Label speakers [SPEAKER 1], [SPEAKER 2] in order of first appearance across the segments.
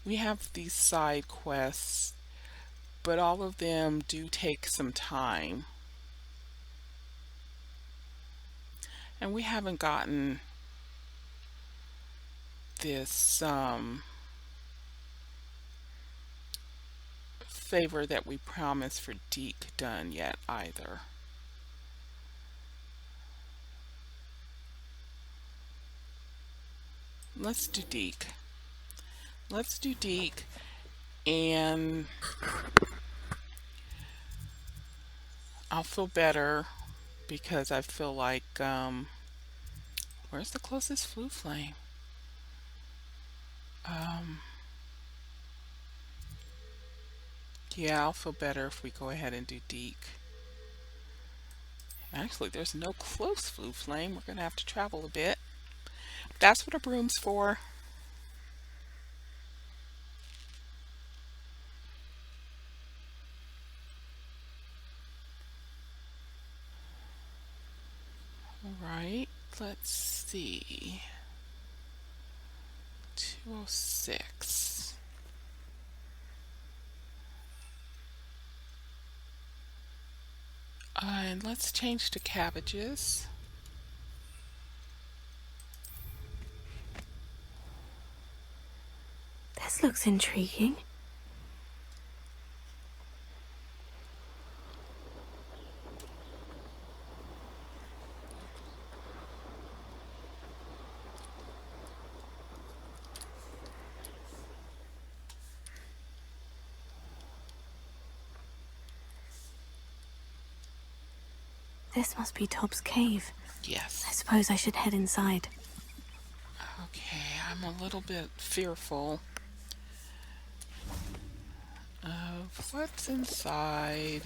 [SPEAKER 1] we have these side quests, but all of them do take some time. And we haven't gotten this favor that we promised for Deek done yet either. Let's do Deek. Let's do Deek, and I'll feel better because I feel like, where's the closest flue flame? Um, yeah, I'll feel better if we go ahead and do Deek. Actually, there's no close flue flame. We're going to have to travel a bit. That's what a broom's for. All right, let's see. 206. And let's change to cabbages.
[SPEAKER 2] This looks intriguing. This must be Tobbs' cave.
[SPEAKER 1] Yes.
[SPEAKER 2] I suppose I should head inside.
[SPEAKER 1] Okay, I'm a little bit fearful of what's inside.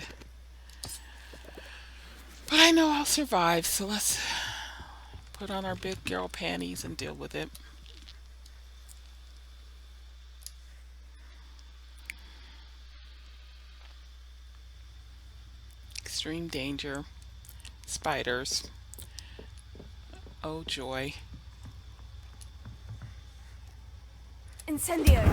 [SPEAKER 1] But I know I'll survive, so let's put on our big girl panties and deal with it. Extreme danger. Spiders. Oh joy.
[SPEAKER 2] Incendio!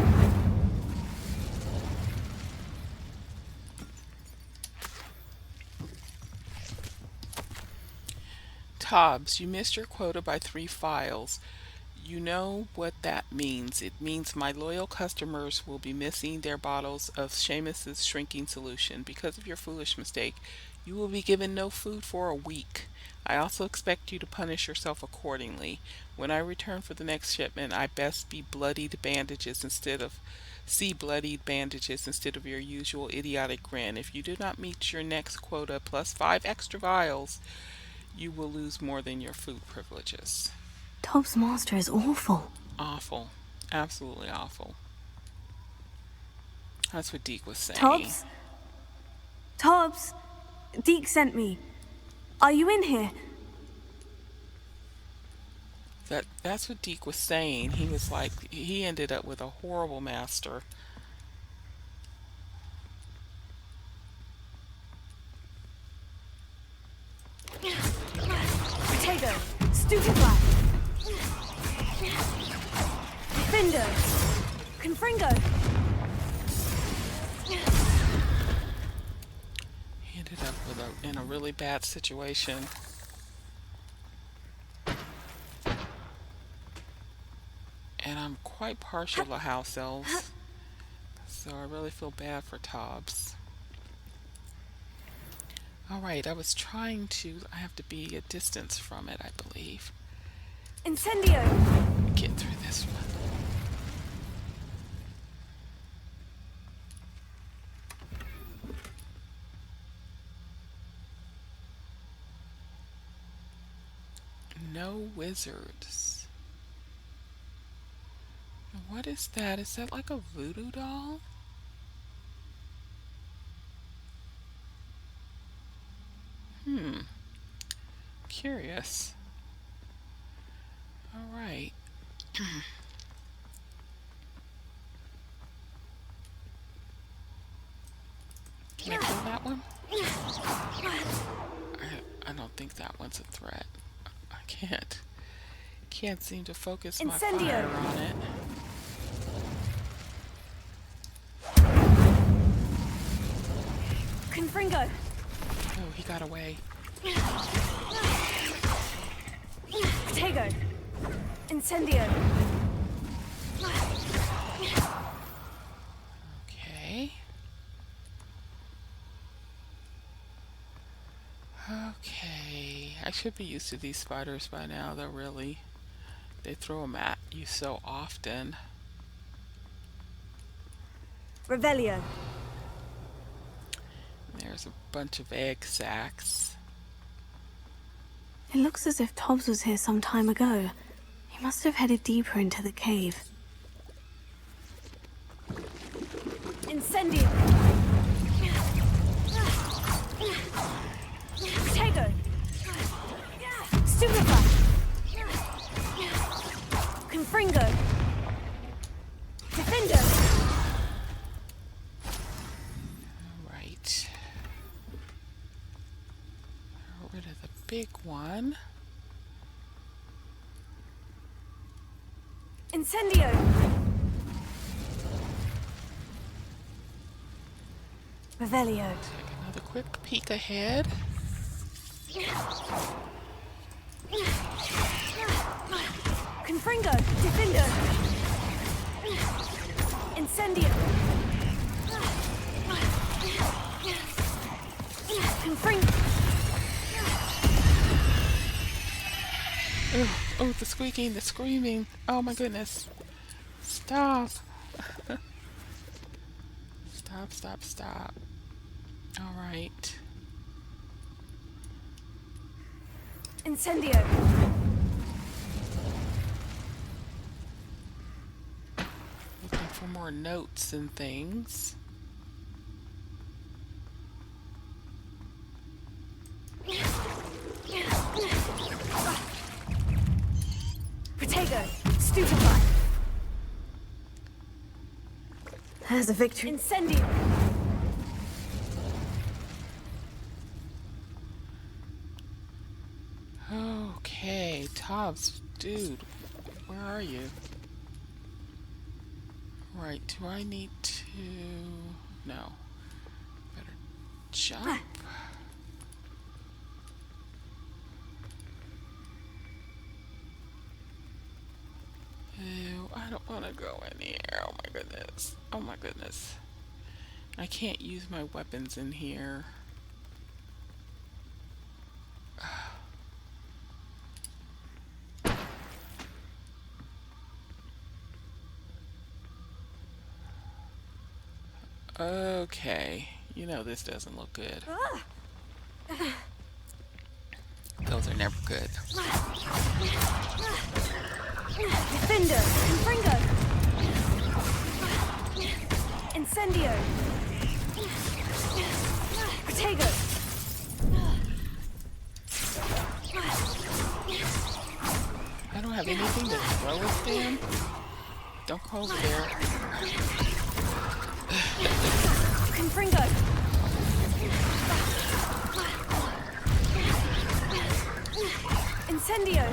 [SPEAKER 1] Tobbs, you missed your quota by 3 files. You know what that means. It means my loyal customers will be missing their bottles of Seamus's shrinking solution. Because of your foolish mistake, you will be given no food for a week. I also expect you to punish yourself accordingly. When I return for the next shipment, I best be bloodied bandages instead of see bloodied bandages instead of your usual idiotic grin. If you do not meet your next quota plus 5 extra vials, you will lose more than your food privileges.
[SPEAKER 2] Tobbs' master is awful.
[SPEAKER 1] Awful. Absolutely awful. That's what Deek was saying.
[SPEAKER 2] Tobbs? Tobbs! Deek sent me. Are you in here?
[SPEAKER 1] That's what Deek was saying. He was like, he ended up with a horrible master.
[SPEAKER 2] Potato! Stupefy! Findo! Confringo!
[SPEAKER 1] He ended up in a really bad situation. And I'm quite partial to house elves, so I really feel bad for Tobbs. Alright, I have to be a distance from it, I believe.
[SPEAKER 2] Incendio!
[SPEAKER 1] Get through this one. No wizards. What is that? Is that like a voodoo doll? Curious. All right. Can I kill that one? I don't think that one's a threat. I can't seem to focus my fire on it. got away.
[SPEAKER 2] Protego. Incendio.
[SPEAKER 1] Okay. Okay. I should be used to these spiders by now, though, really. They throw them at you so often.
[SPEAKER 2] Revelio.
[SPEAKER 1] There's a bunch of egg sacs.
[SPEAKER 2] It looks as if Tobbs was here some time ago. He must have headed deeper into the cave. Incendio. Protego. Stupefy. Confringo. Defender.
[SPEAKER 1] Alright. Get rid of the big one.
[SPEAKER 2] Incendio. Revelio.
[SPEAKER 1] Take another quick peek ahead.
[SPEAKER 2] Confringo. Defender. Incendio. Confringo.
[SPEAKER 1] Oh, the squeaking, the screaming. Oh my goodness. Stop. Stop. Alright.
[SPEAKER 2] Incendio.
[SPEAKER 1] Looking for more notes and things.
[SPEAKER 2] Protego. Stupefy. There's a victory. Incendio.
[SPEAKER 1] Okay, Tobbs, dude, where are you? Right, do I need to... No. Better jump. Ew, I don't want to go in here. Oh my goodness. Oh my goodness. I can't use my weapons in here. Okay, you know this doesn't look good. Those are never good.
[SPEAKER 2] Defender. Confringo. Incendio. Protego.
[SPEAKER 1] I don't have anything to throw at them. Don't go over there.
[SPEAKER 2] Confringo. Incendio.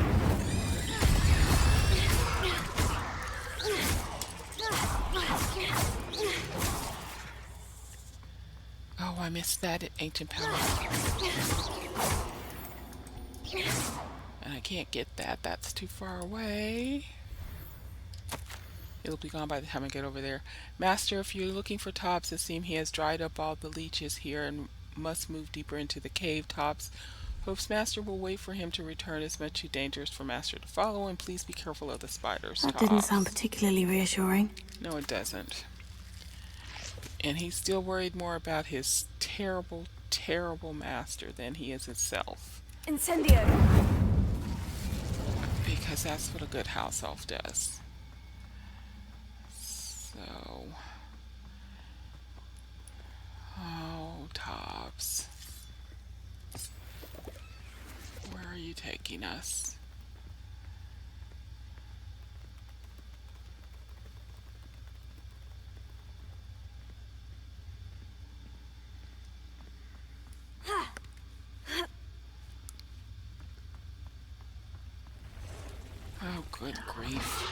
[SPEAKER 1] Oh, I missed that ancient power. And I can't get that. That's too far away. It'll be gone by the time I get over there. Master, if you're looking for Tobbs, it seems he has dried up all the leeches here and must move deeper into the cave. Tobbs hopes Master will wait for him to return. It's much too dangerous for Master to follow, and please be careful of the spiders.
[SPEAKER 2] That
[SPEAKER 1] Tobbs.
[SPEAKER 2] didn't sound particularly reassuring.
[SPEAKER 1] No, it doesn't. And he's still worried more about his terrible, terrible master than he is himself.
[SPEAKER 2] Incendio.
[SPEAKER 1] Because that's what a good house elf does. So... Oh, Tobbs. Where are you taking us? Oh, good grief.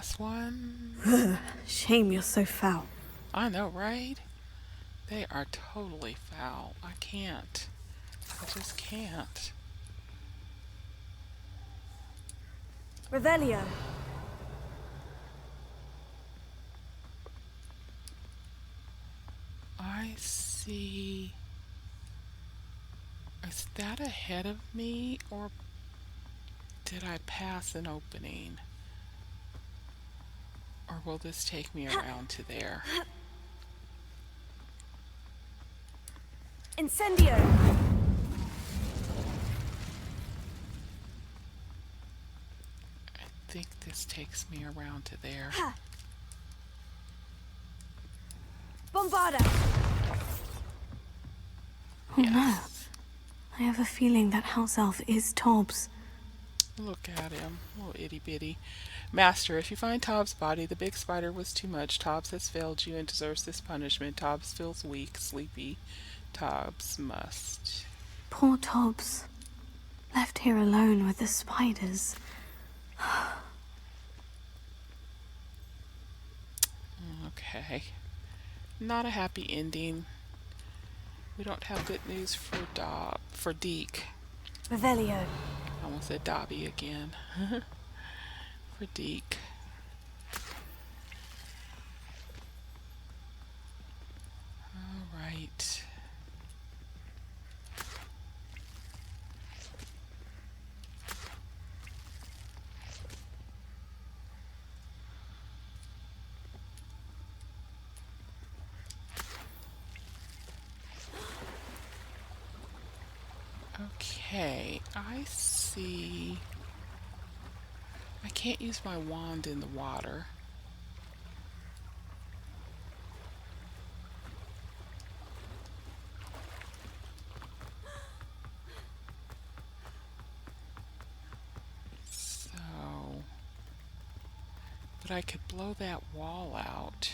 [SPEAKER 1] last one.
[SPEAKER 2] Shame you're so foul.
[SPEAKER 1] I know, right? They are totally foul. I can't. I just can't.
[SPEAKER 2] Revelio.
[SPEAKER 1] I see. Is that ahead of me, or did I pass an opening? Or will this take me around to there?
[SPEAKER 2] Incendio.
[SPEAKER 1] I think this takes me around to there.
[SPEAKER 2] Bombarda. Oh
[SPEAKER 1] Yes.
[SPEAKER 2] no. I have a feeling that house elf is Tobbs.
[SPEAKER 1] Look at him, little itty bitty. Master, if you find Tobbs' body, the big spider was too much. Tobbs has failed you and deserves this punishment. Tobbs feels weak, sleepy. Tobbs must.
[SPEAKER 2] Poor Tobbs. Left here alone with the spiders.
[SPEAKER 1] Okay. Not a happy ending. We don't have good news for Deek.
[SPEAKER 2] Revelio.
[SPEAKER 1] I almost said Dobby again. For Deek. All right. Okay, I see. I can't use my wand in the water. So, but I could blow that wall out.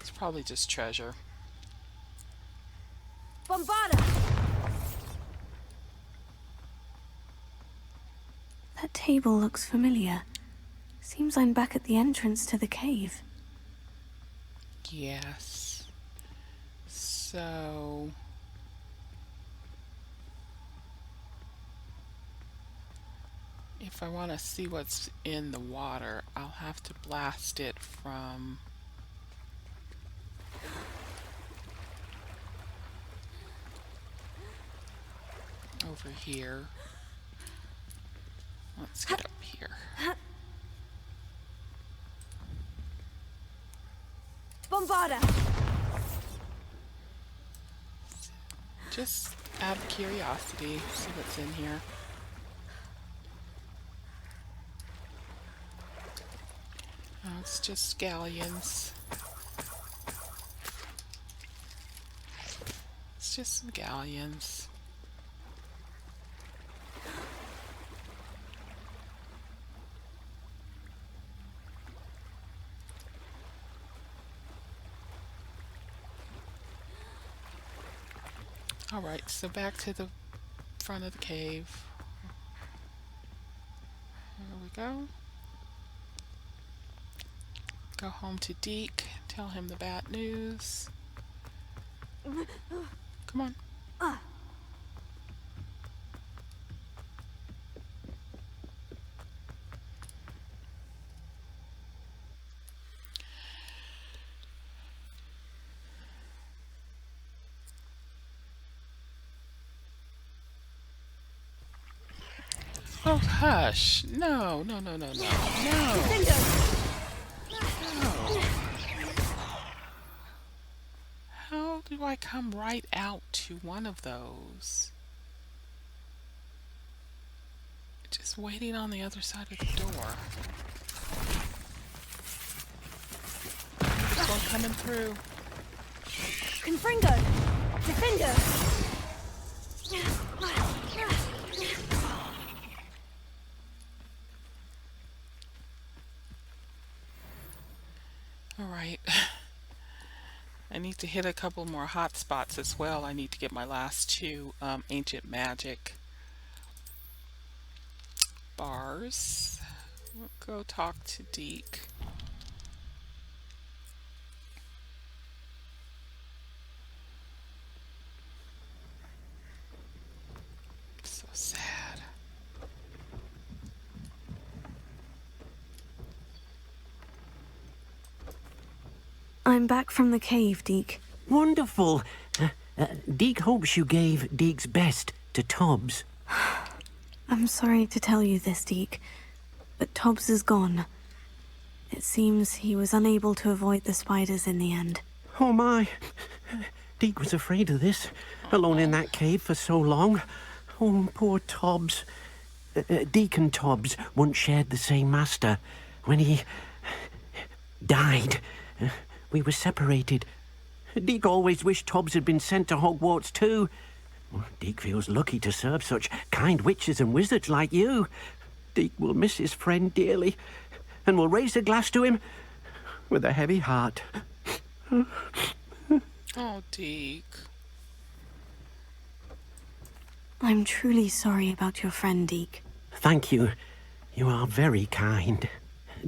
[SPEAKER 1] It's probably just treasure.
[SPEAKER 2] Bombarda. That table looks familiar. Seems I'm back at the entrance to the cave.
[SPEAKER 1] Yes. So, if I want to see what's in the water, I'll have to blast it from over here. Let's get up here.
[SPEAKER 2] Bombarda.
[SPEAKER 1] Just out of curiosity, see what's in here. Oh, it's just scallions. It's just some galleons. Alright, so back to the front of the cave. There we go. Go home to Deek, tell him the bad news. Come on. Oh, hush. No, no, no, no, no. No. No. How do I come right out to one of those? Just waiting on the other side of the door. There's one coming through.
[SPEAKER 2] Confringo. Defendo.
[SPEAKER 1] Alright. I need to hit a couple more hot spots as well. I need to get my last two ancient magic. bars. We'll go talk to Deek. So sad.
[SPEAKER 2] I'm back from the cave, Deek.
[SPEAKER 3] Wonderful. Deek hopes you gave Deek's best to Tobbs.
[SPEAKER 2] I'm sorry to tell you this, Deek, but Tobbs is gone. It seems he was unable to avoid the spiders in the end.
[SPEAKER 3] Oh my. Deek was afraid of this, alone in that cave for so long. Oh, poor Tobbs. Deek and Tobbs once shared the same master. When he died, we were separated. Deek always wished Tobbs had been sent to Hogwarts too. Deek feels lucky to serve such kind witches and wizards like you. Deek will miss his friend dearly, and will raise a glass to him with a heavy heart.
[SPEAKER 1] Oh, Deek.
[SPEAKER 2] I'm truly sorry about your friend, Deek.
[SPEAKER 3] Thank you. You are very kind.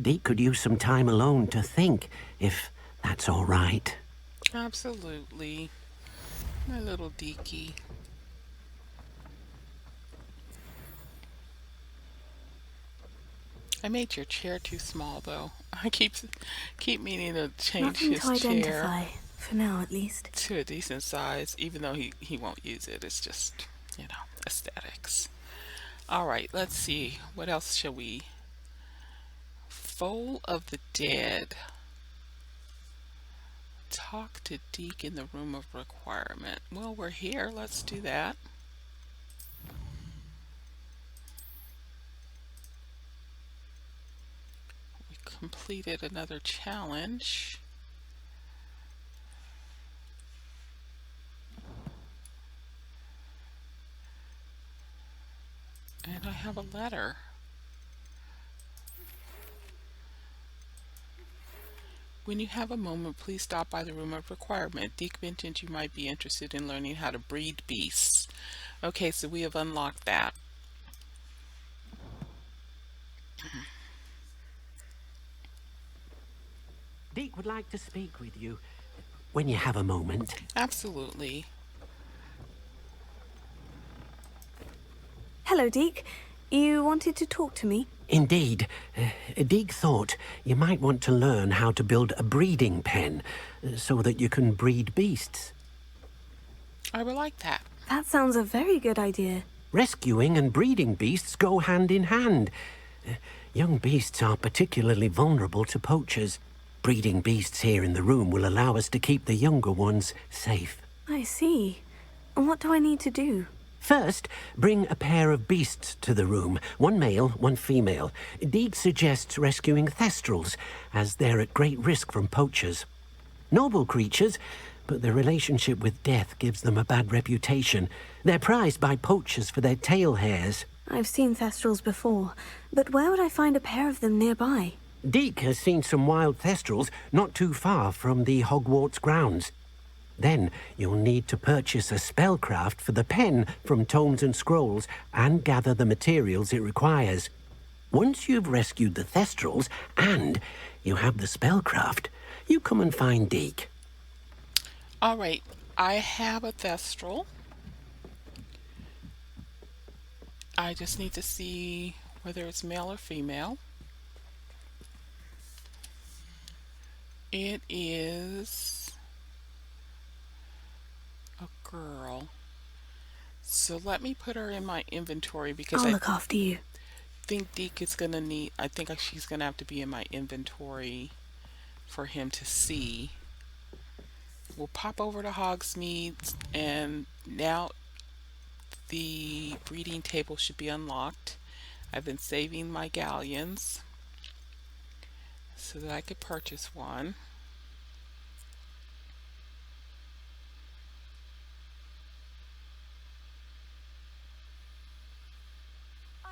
[SPEAKER 3] Deek could use some time alone to think, if that's all right.
[SPEAKER 1] Absolutely. My little Deeky. I made your chair too small, though. I keep meaning to change
[SPEAKER 2] Nothing
[SPEAKER 1] his
[SPEAKER 2] to
[SPEAKER 1] chair
[SPEAKER 2] identify, for now at least.
[SPEAKER 1] to a decent size, even though he won't use it. It's just, aesthetics. All right, let's see. What else shall we? Foal of the Dead. Talk to Deek in the room of requirement. Well, we're here. Let's do that. We completed another challenge. And I have a letter. When you have a moment, please stop by the room of requirement. Deek mentioned you might be interested in learning how to breed beasts. Okay, so we have unlocked that.
[SPEAKER 3] Deek would like to speak with you when you have a moment.
[SPEAKER 1] Absolutely.
[SPEAKER 2] Hello, Deek. You wanted to talk to me?
[SPEAKER 3] Indeed. Deek thought you might want to learn how to build a breeding pen so that you can breed beasts.
[SPEAKER 1] I would like that.
[SPEAKER 2] That sounds a very good idea.
[SPEAKER 3] Rescuing and breeding beasts go hand in hand. Young beasts are particularly vulnerable to poachers. Breeding beasts here in the room will allow us to keep the younger ones safe.
[SPEAKER 2] I see. And what do I need to do?
[SPEAKER 3] First, bring a pair of beasts to the room. One male, one female. Deek suggests rescuing thestrals, as they're at great risk from poachers. Noble creatures, but their relationship with death gives them a bad reputation. They're prized by poachers for their tail hairs.
[SPEAKER 2] I've seen thestrals before, but where would I find a pair of them nearby?
[SPEAKER 3] Deek has seen some wild thestrals not too far from the Hogwarts grounds. Then you'll need to purchase a spellcraft for the pen from Tomes and Scrolls and gather the materials it requires. Once you've rescued the thestrals and you have the spellcraft, you come and find Deek.
[SPEAKER 1] All right, I have a thestral. I just need to see whether it's male or female. It is a girl. So let me put her in my inventory because
[SPEAKER 2] I'll
[SPEAKER 1] I
[SPEAKER 2] look after you.
[SPEAKER 1] think Deek is going to need, I think she's going to have to be in my inventory for him to see. We'll pop over to Hogsmeade, and now the breeding table should be unlocked. I've been saving my galleons so that I could purchase one.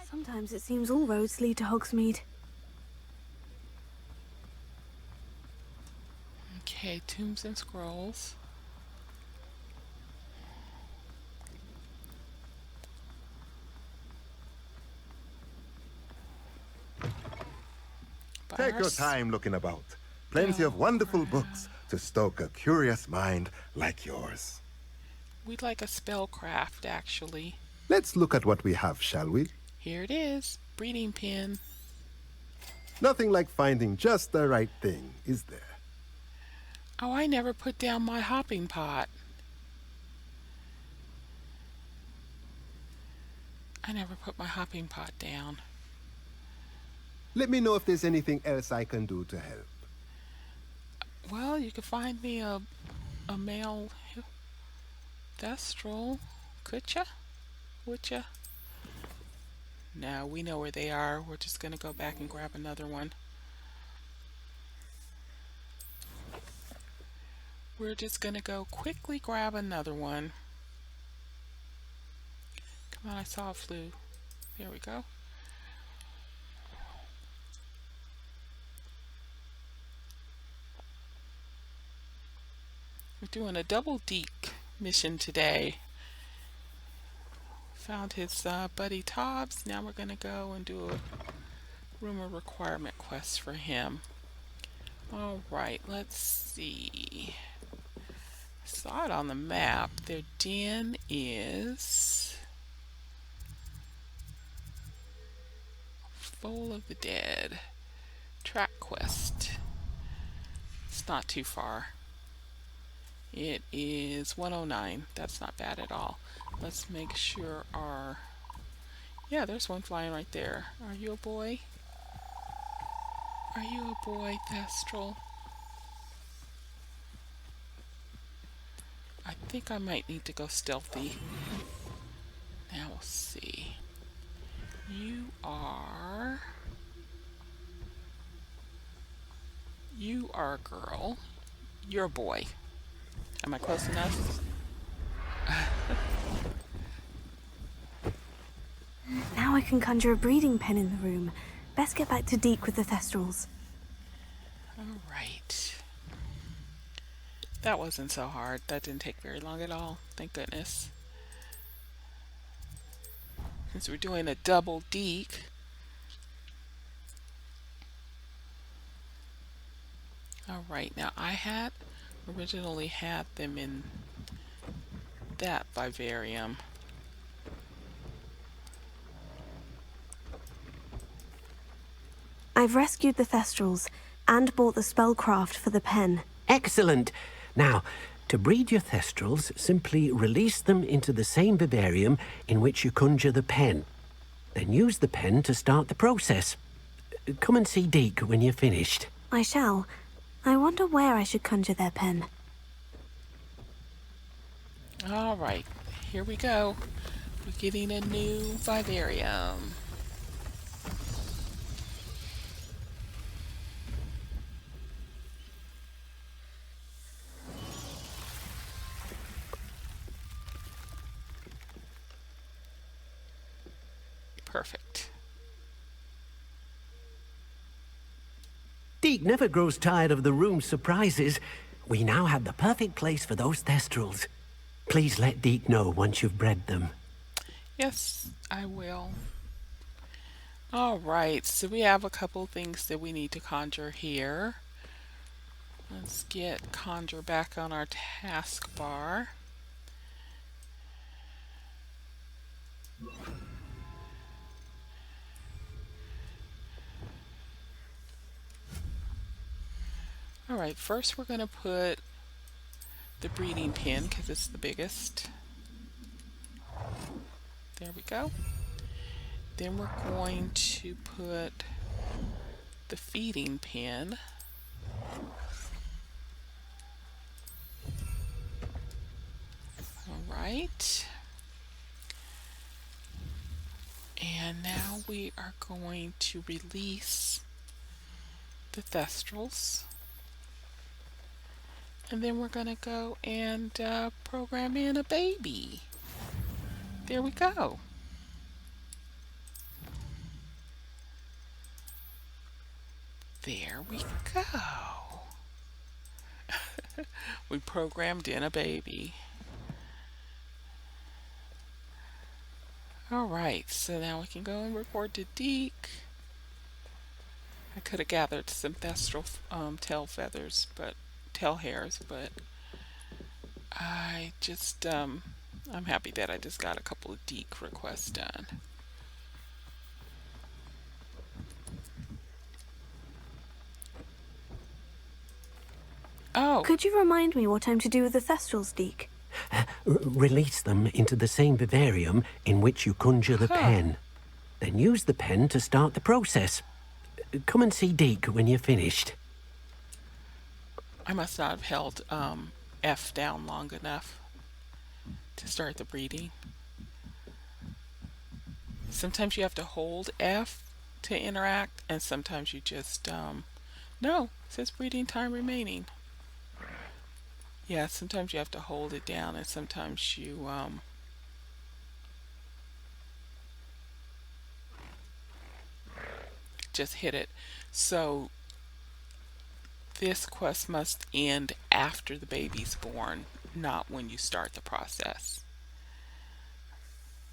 [SPEAKER 2] Sometimes it seems all roads lead to Hogsmeade.
[SPEAKER 1] Okay, Tombs and Scrolls.
[SPEAKER 4] Take your
[SPEAKER 1] First,
[SPEAKER 4] time looking about. Plenty of wonderful books to stoke a curious mind like yours.
[SPEAKER 1] we'd like a spellcraft, actually.
[SPEAKER 4] Let's look at what we have, shall we?
[SPEAKER 1] Here it is. Breeding pin.
[SPEAKER 4] Nothing like finding just the right thing, is there?
[SPEAKER 1] Oh, I never put down my hopping pot. I never put my hopping pot down.
[SPEAKER 4] Let me know if there's anything else I can do to help.
[SPEAKER 1] Well, you could find me a male thestral. Could ya? Would ya? No, we know where they are. We're just gonna go back and grab another one. We're just gonna go quickly grab another one. Come on, I saw a flew. There we go. We're doing a double Deek mission today. Found his buddy Tobbs. Now we're going to go and do a rumor requirement quest for him. Alright, let's see. Saw it on the map. Their den is Full of the Dead. Track quest. It's not too far. It is 109. That's not bad at all. Let's make sure our... Yeah, there's one flying right there. Are you a boy? Are you a boy, Thestral? I think I might need to go stealthy. Now we'll see. You are a girl. You're a boy. Am I close enough?
[SPEAKER 2] Now I can conjure a breeding pen in the room. Best get back to Deek with the Thestrals.
[SPEAKER 1] Alright. That wasn't so hard. That didn't take very long at all. Thank goodness. Since we're doing a double Deek. Alright, now I had originally had them in that vivarium.
[SPEAKER 2] I've rescued the Thestrals and bought the spellcraft for the pen.
[SPEAKER 3] Excellent. Now, to breed your Thestrals, simply release them into the same vivarium in which you conjure the pen. Then use the pen to start the process. Come and see Deek when you're finished.
[SPEAKER 2] I shall. I wonder where I should conjure their pen.
[SPEAKER 1] Alright, here we go. We're getting a new vivarium. Perfect.
[SPEAKER 3] Deek never grows tired of the room's surprises. We now have the perfect place for those Thestrals. Please let Deek know once you've bred them.
[SPEAKER 1] Yes, I will. Alright, so we have a couple things that we need to conjure here. Let's get conjure back on our taskbar. Alright, first we're going to put the breeding pen because it's the biggest. There we go. Then we're going to put the feeding pen. Alright. And now we are going to release the Thestrals. And then we're going to go and program in a baby. There we go. There we go. We programmed in a baby. Alright, so now we can go and report to Deek. I could have gathered some thestral tail hairs, but I just I'm happy that I just got a couple of Deek requests done. Oh,
[SPEAKER 2] Could you remind me what I'm to do with the Thestrals, Deek?
[SPEAKER 3] Release them into the same vivarium in which you conjure the pen. Then use the pen to start the process. Come and see Deek when you're finished.
[SPEAKER 1] I must not have held F down long enough to start the breeding. Sometimes you have to hold F to interact, and sometimes you just no, it says breeding time remaining. Yeah, sometimes you have to hold it down, and sometimes you just hit it. So this quest must end after the baby's born, not when you start the process.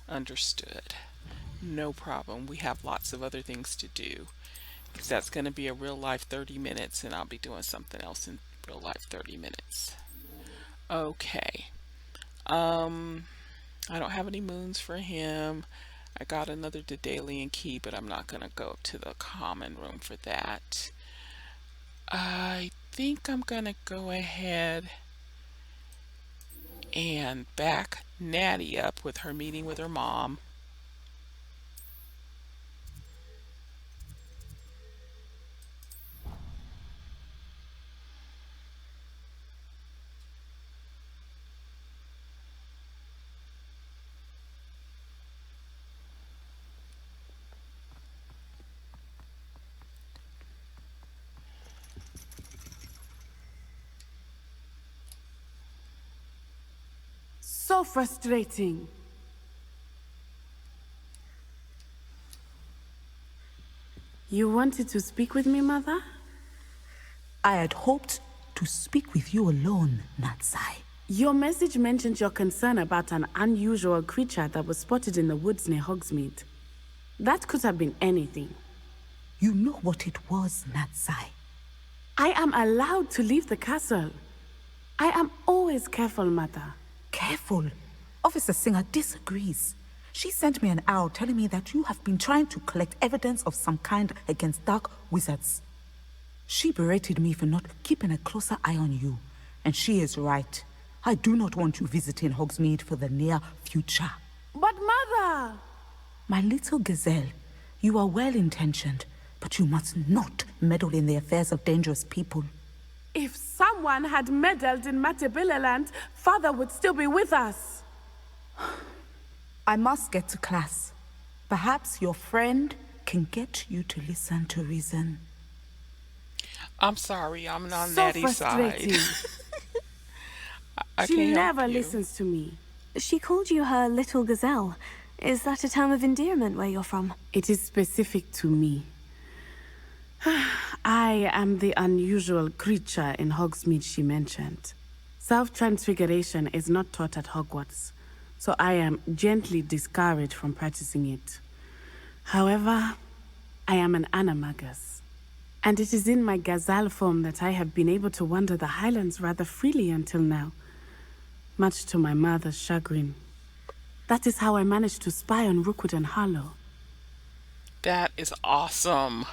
[SPEAKER 1] Understood. No problem. We have lots of other things to do. Because that's going to be a real life 30 minutes, and I'll be doing something else in real life 30 minutes. Okay. I don't have any moons for him. I got another Daedalian key, but I'm not going to go up to the common room for that. I think I'm going to go ahead and back Natty up with her meeting with her mom.
[SPEAKER 5] So frustrating. You wanted to speak with me, Mother?
[SPEAKER 6] I had hoped to speak with you alone, Natsai.
[SPEAKER 5] Your message mentioned your concern about an unusual creature that was spotted in the woods near Hogsmeade. That could have been anything.
[SPEAKER 6] You know what it was, Natsai.
[SPEAKER 5] I am allowed to leave the castle. I am always careful, Mother.
[SPEAKER 6] Careful. Officer Singer disagrees. She sent me an arrow telling me that you have been trying to collect evidence of some kind against dark wizards. She berated me for not keeping a closer eye on you, and she is right. I do not want you visiting Hogsmeade for the near future.
[SPEAKER 5] But Mother!
[SPEAKER 6] My little gazelle, you are well-intentioned, but you must not meddle in the affairs of dangerous people.
[SPEAKER 5] If someone had meddled in Matabeleland, Father would still be with us.
[SPEAKER 6] I must get to class. Perhaps your friend can get you to listen to reason.
[SPEAKER 1] I'm sorry, I'm on
[SPEAKER 5] So
[SPEAKER 1] Natty's side.
[SPEAKER 5] frustrating.
[SPEAKER 1] I
[SPEAKER 5] She
[SPEAKER 1] can't help
[SPEAKER 5] never
[SPEAKER 1] you.
[SPEAKER 5] listens to me.
[SPEAKER 2] She called you her little gazelle. Is that a term of endearment where you're from?
[SPEAKER 5] It is specific to me. I am the unusual creature in Hogsmeade she mentioned. Self-transfiguration is not taught at Hogwarts, so I am gently discouraged from practicing it. However, I am an animagus, and it is in my gazelle form that I have been able to wander the Highlands rather freely until now, much to my mother's chagrin. That is how I managed to spy on Rookwood and Harlow.
[SPEAKER 1] That is awesome.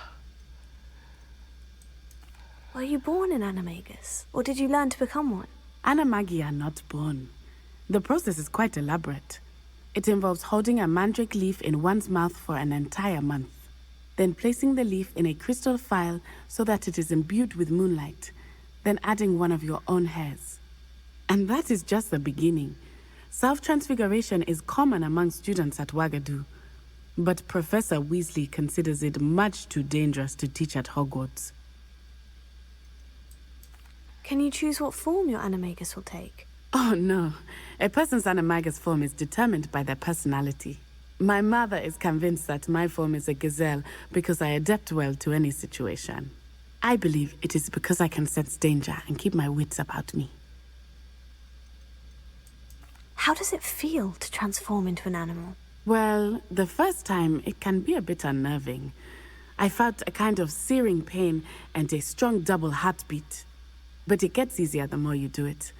[SPEAKER 2] Were you born an animagus, or did you learn to become one?
[SPEAKER 5] Animagi are not born. The process is quite elaborate. It involves holding a mandrake leaf in one's mouth for an entire month, then placing the leaf in a crystal phial so that it is imbued with moonlight, then adding one of your own hairs. And that is just the beginning. Self-transfiguration is common among students at Wagadu, but Professor Weasley considers it much too dangerous to teach at Hogwarts.
[SPEAKER 2] Can you choose what form your animagus will take?
[SPEAKER 5] Oh no, a person's animagus form is determined by their personality. My mother is convinced that my form is a gazelle because I adapt well to any situation. I believe it is because I can sense danger and keep my wits about me.
[SPEAKER 2] How does it feel to transform into an animal?
[SPEAKER 5] Well, the first time it can be a bit unnerving. I felt a kind of searing pain and a strong double heartbeat. But it gets easier the more you do it.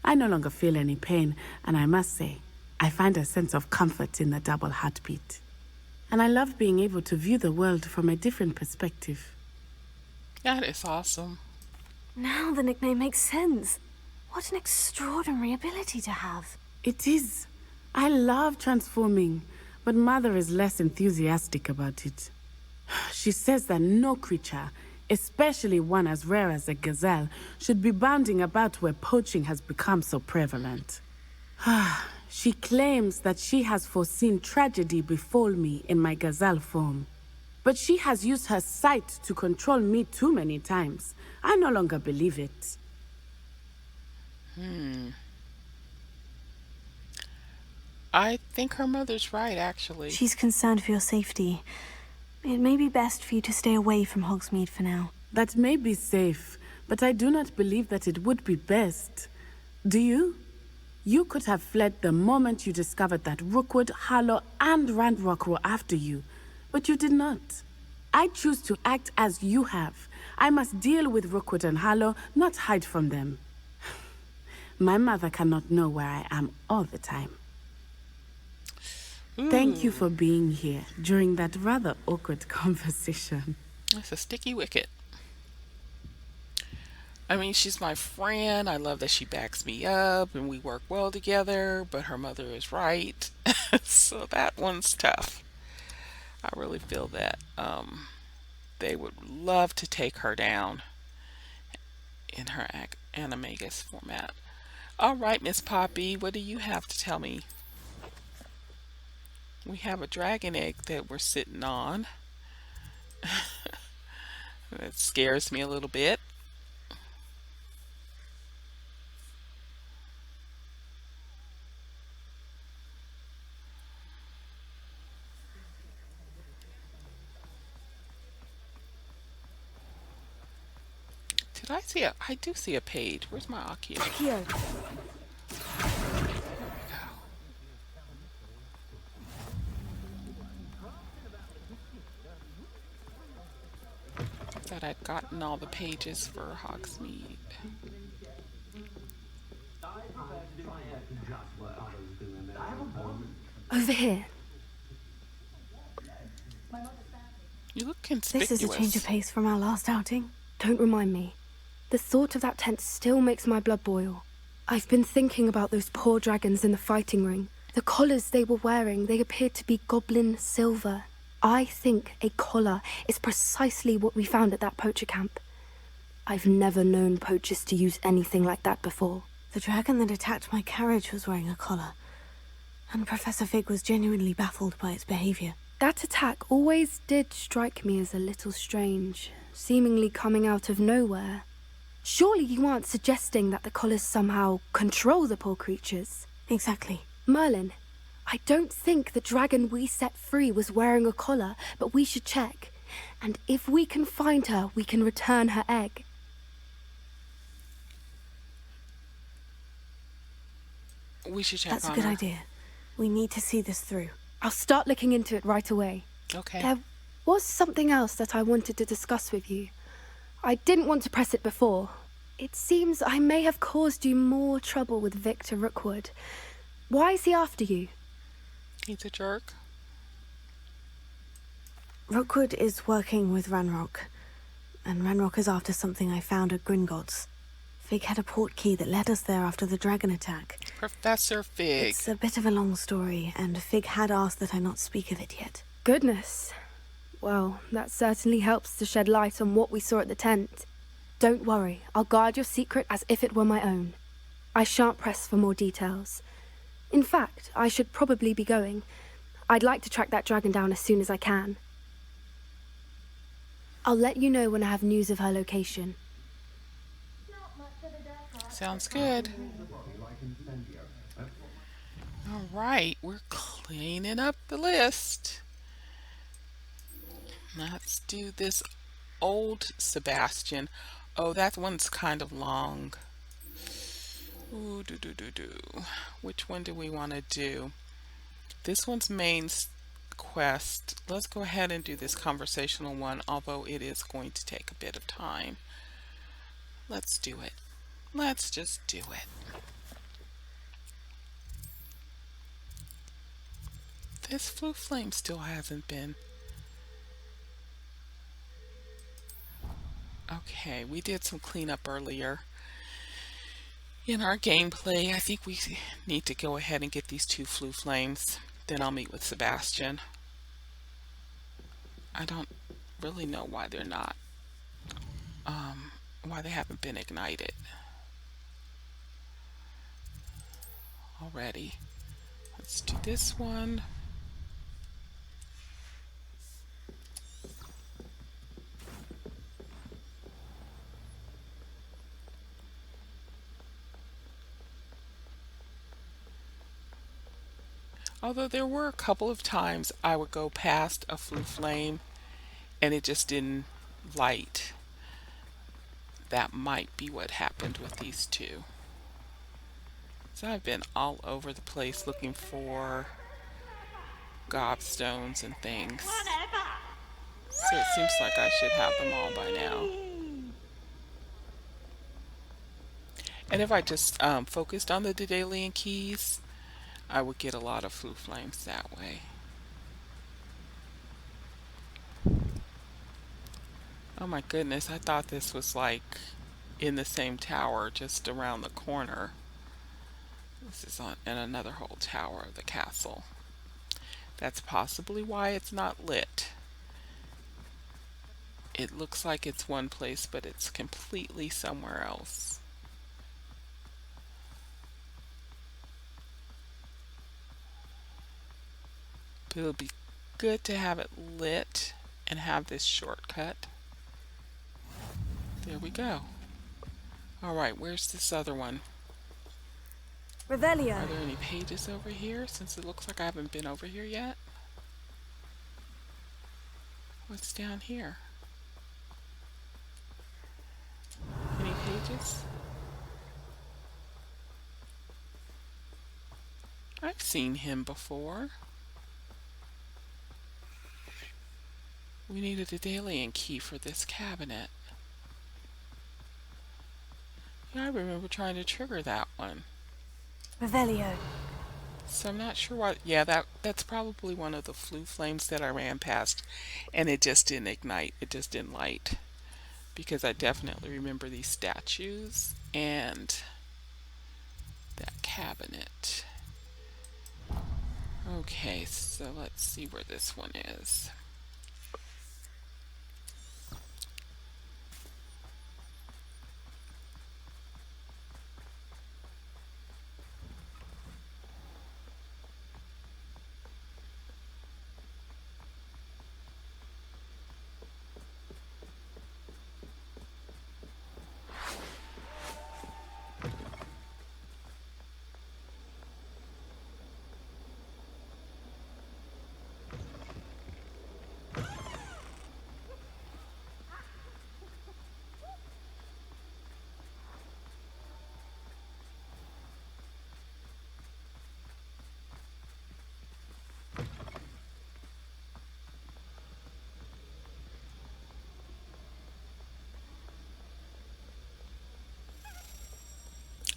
[SPEAKER 5] I no longer feel any pain, and I must say, I find a sense of comfort in the double heartbeat. And I love being able to view the world from a different perspective.
[SPEAKER 1] That is awesome.
[SPEAKER 2] Now the nickname makes sense. What an extraordinary ability to have.
[SPEAKER 5] It is. I love transforming, but Mother is less enthusiastic about it. She says that no creature, especially one as rare as a gazelle, should be bounding about where poaching has become so prevalent. She claims that she has foreseen tragedy befall me in my gazelle form. But she has used her sight to control me too many times. I no longer believe it.
[SPEAKER 1] I think her mother's right, actually.
[SPEAKER 2] She's concerned for your safety. It may be best for you to stay away from Hogsmeade for now.
[SPEAKER 5] That may be safe, but I do not believe that it would be best. Do you? You could have fled the moment you discovered that Rookwood, Harlow, and Ranrock were after you, but you did not. I choose to act as you have. I must deal with Rookwood and Harlow, not hide from them. My mother cannot know where I am all the time. Thank you for being here during that rather awkward conversation.
[SPEAKER 1] That's a sticky wicket. I mean, she's my friend. I love that she backs me up and we work well together, but her mother is right. So that one's tough. I really feel that they would love to take her down in her animagus format. All right, Miss Poppy, what do you have to tell me? We have a dragon egg that we're sitting on. That scares me a little bit. Did I see I do see a page. Where's my Akio?
[SPEAKER 2] Here.
[SPEAKER 1] Thought I'd gotten all the pages for Hogsmeade.
[SPEAKER 2] Over here.
[SPEAKER 1] You look
[SPEAKER 2] This
[SPEAKER 1] conspicuous.
[SPEAKER 2] is a change of pace from our last outing. Don't remind me. The thought of that tent still makes my blood boil. I've been thinking about those poor dragons in the fighting ring. The collars they were wearing, they appeared to be goblin silver. I think a collar is precisely what we found at that poacher camp. I've never known poachers to use anything like that before. The dragon that attacked my carriage was wearing a collar, and Professor Fig was genuinely baffled by its behavior. That attack always did strike me as a little strange, seemingly coming out of nowhere. Surely you aren't suggesting that the collars somehow control the poor creatures? Exactly. Merlin, I don't think the dragon we set free was wearing a collar, but we should check. And if we can find her, we can return her egg.
[SPEAKER 1] We should check
[SPEAKER 2] That's
[SPEAKER 1] on
[SPEAKER 2] a good
[SPEAKER 1] her.
[SPEAKER 2] idea. We need to see this through. I'll start looking into it right away.
[SPEAKER 1] Okay.
[SPEAKER 2] There was something else that I wanted to discuss with you. I didn't want to press it before. It seems I may have caused you more trouble with Victor Rookwood. Why is he after you?
[SPEAKER 1] He's a jerk.
[SPEAKER 2] Rookwood is working with Ranrock, and Ranrock is after something I found at Gringotts. Fig had a port key that led us there after the dragon attack.
[SPEAKER 1] Professor Fig.
[SPEAKER 2] It's a bit of a long story, and Fig had asked that I not speak of it yet. Goodness. Well, that certainly helps to shed light on what we saw at the tent. Don't worry, I'll guard your secret as if it were my own. I shan't press for more details. In fact, I should probably be going. I'd like to track that dragon down as soon as I can. I'll let you know when I have news of her location.
[SPEAKER 1] Sounds good. All right, we're cleaning up the list. Let's do this old Sebastian. Oh, that one's kind of long. Ooh, Which one do we want to do? This one's quest. Let's go ahead and do this conversational one, although it is going to take a bit of time. Let's do it. Let's just do it. This blue flame still hasn't been. Okay, we did some cleanup earlier in our gameplay. I think we need to go ahead and get these 2 flue flames. Then I'll meet with Sebastian. I don't really know why they're not, why they haven't been ignited already. Let's do this one. Although there were a couple of times I would go past a flue flame and it just didn't light. That might be what happened with these 2. So I've been all over the place looking for gobstones and things. So it seems like I should have them all by now. And if I just focused on the Daedalian keys, I would get a lot of flue flames that way. Oh my goodness, I thought this was like in the same tower, just around the corner. This is in another whole tower of the castle. That's possibly why it's not lit. It looks like it's one place, but it's completely somewhere else. But it'll be good to have it lit and have this shortcut. There we go. Alright, where's this other one?
[SPEAKER 2] Revelio.
[SPEAKER 1] Are there any pages over here, since it looks like I haven't been over here yet? What's down here? Any pages? I've seen him before. We need a Daedalian key for this cabinet. Yeah, I remember trying to trigger that one.
[SPEAKER 2] Revelio.
[SPEAKER 1] So I'm not sure what. Yeah, that's probably one of the flue flames that I ran past, and it just didn't ignite. It just didn't light, because I definitely remember these statues and that cabinet. Okay, so let's see where this one is.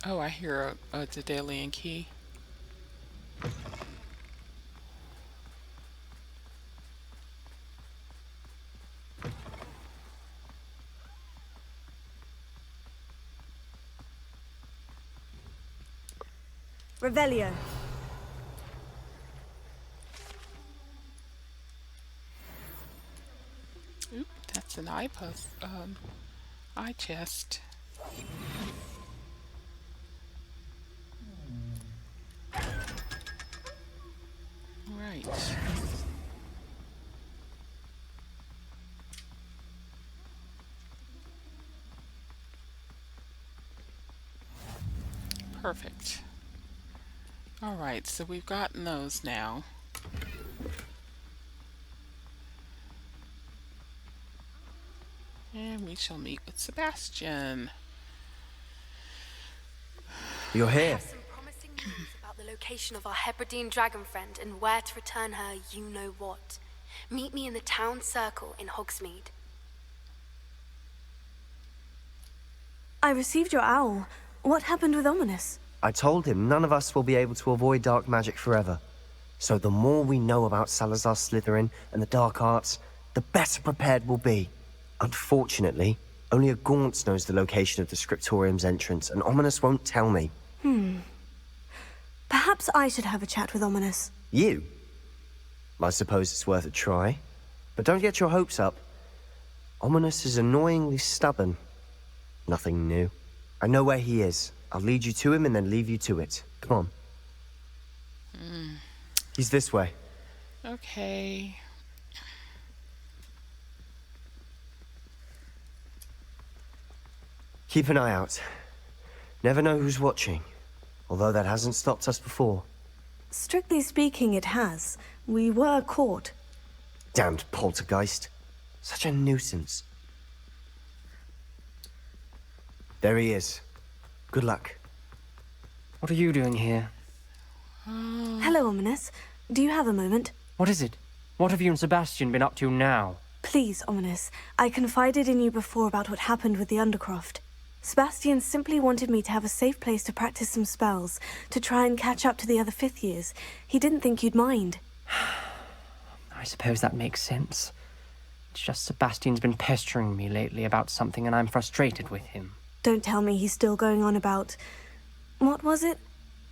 [SPEAKER 1] Oh, I hear a Daedalian key.
[SPEAKER 2] Revelio.
[SPEAKER 1] Oop, that's an eye post, eye chest. Right. Perfect. All right, so we've gotten those now. And we shall meet with Sebastian.
[SPEAKER 7] You're here.
[SPEAKER 2] Some promising news about the location of our Hebridean dragon friend and where to return her you-know-what. Meet me in the town circle in Hogsmeade. I received your owl. What happened with Ominis?
[SPEAKER 7] I told him none of us will be able to avoid dark magic forever. So the more we know about Salazar Slytherin and the dark arts, the better prepared we'll be. Unfortunately, only a Gaunt knows the location of the Scriptorium's entrance, and Ominis won't tell me.
[SPEAKER 2] Perhaps I should have a chat with Ominis.
[SPEAKER 7] You? I suppose it's worth a try. But don't get your hopes up. Ominis is annoyingly stubborn. Nothing new. I know where he is. I'll lead you to him and then leave you to it. Come on. He's this way.
[SPEAKER 1] Okay.
[SPEAKER 7] Keep an eye out. Never know who's watching. Although that hasn't stopped us before.
[SPEAKER 2] Strictly speaking, it has. We were caught.
[SPEAKER 7] Damned poltergeist. Such a nuisance. There he is. Good luck.
[SPEAKER 8] What are you doing here?
[SPEAKER 2] Hello, Ominis. Do you have a moment?
[SPEAKER 8] What is it? What have you and Sebastian been up to now?
[SPEAKER 2] Please, Ominis. I confided in you before about what happened with the Undercroft. Sebastian simply wanted me to have a safe place to practice some spells, to try and catch up to the other fifth years. He didn't think you'd mind.
[SPEAKER 8] I suppose that makes sense. It's just Sebastian's been pestering me lately about something and I'm frustrated with him.
[SPEAKER 2] Don't tell me he's still going on about... What was it?